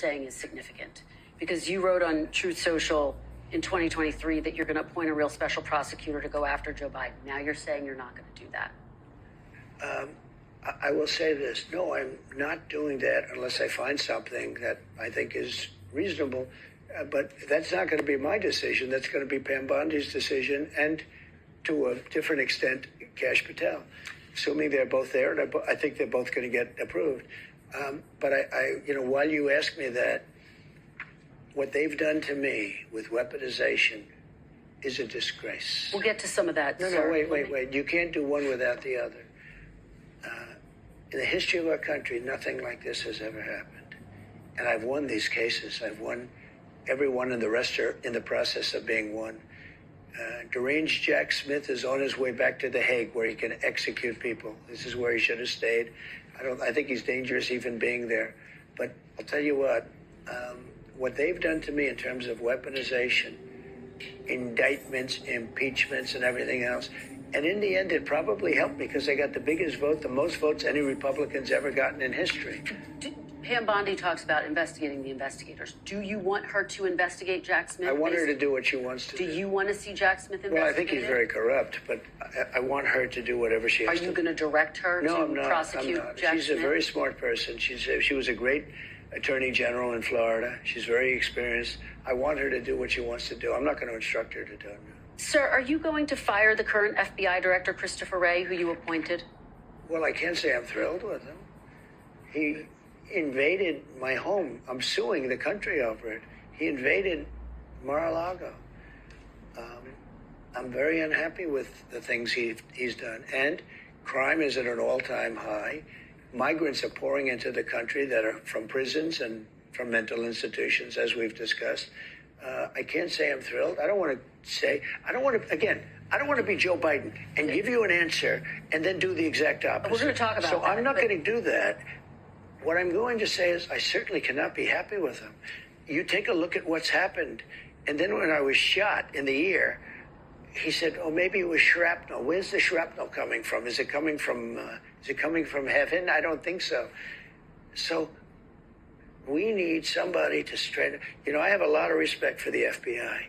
saying is significant, because you wrote on Truth Social in 2023 that you're going to appoint a real special prosecutor to go after Joe Biden. Now you're saying you're not going to do that. I will say this. No, I'm not doing that unless I find something that I think is reasonable. But that's not going to be my decision. That's going to be Pam Bondi's decision, and to a different extent, Kash Patel, assuming they're both there. And I think they're both going to get approved. But while you ask me that, what they've done to me with weaponization is a disgrace. We'll get to some of that. No, wait. You can't do one without the other. In the history of our country, nothing like this has ever happened. And I've won these cases. I've won every one, and the rest are in the process of being won. Deranged Jack Smith is on his way back to The Hague, where he can execute people. This is where he should have stayed. I think he's dangerous even being there. But I'll tell you what they've done to me in terms of weaponization, indictments, impeachments, and everything else. And in the end, it probably helped because they got the biggest vote, the most votes any Republican's ever gotten in history. Pam Bondi talks about investigating the investigators. Do you want her to investigate Jack Smith? I want her to do what she wants to do. Do you want to see Jack Smith investigated? Well, I think he's very corrupt, but I want her to do whatever she has to do. Are you going to direct her to prosecute Jack Smith? She's a very smart person. She was a great attorney general in Florida. She's very experienced. I want her to do what she wants to do. I'm not going to instruct her to do it. Sir, are you going to fire the current FBI director, Christopher Wray, who you appointed? Well, I can't say I'm thrilled with him. He invaded my home. I'm suing the country over it. He invaded Mar-a-Lago. I'm very unhappy with the things he's done. And crime is at an all-time high. Migrants are pouring into the country that are from prisons and from mental institutions, as we've discussed. I can't say I'm thrilled. I don't want to be Joe Biden and give you an answer and then do the exact opposite. We're going to talk about So that, I'm not going to do that. What I'm going to say is I certainly cannot be happy with him. You take a look at what's happened. And then when I was shot in the ear, he said, oh, maybe it was shrapnel. Where's the shrapnel coming from? Is it coming from heaven? I don't think so. So we need somebody to straighten. I have a lot of respect for the FBI,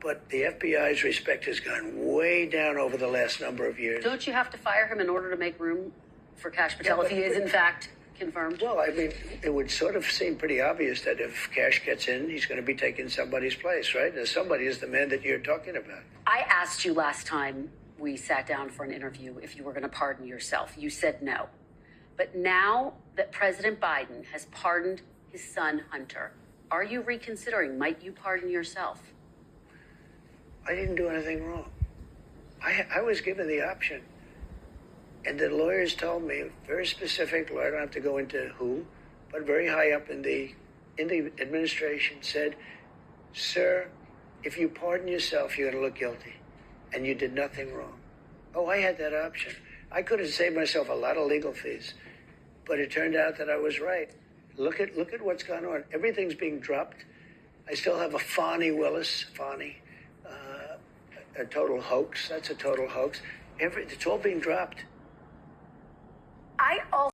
but the FBI's respect has gone way down over the last number of years. Don't you have to fire him in order to make room for Kash Patel if he is, in fact, confirmed? Well, I mean, it would sort of seem pretty obvious that if Kash gets in, he's going to be taking somebody's place, right? And somebody is the man that you're talking about. I asked you last time we sat down for an interview if you were going to pardon yourself. You said no. But now that President Biden has pardoned his son, Hunter, are you reconsidering? Might you pardon yourself? I didn't do anything wrong. I was given the option. And the lawyers told me, very specific lawyer, I don't have to go into who, but very high up in the administration said, sir, if you pardon yourself, you're going to look guilty. And you did nothing wrong. Oh, I had that option. I could have saved myself a lot of legal fees. But it turned out that I was right. Look at what's gone on. Everything's being dropped. I still have a Fani Willis, a total hoax. That's a total hoax. It's all being dropped. I also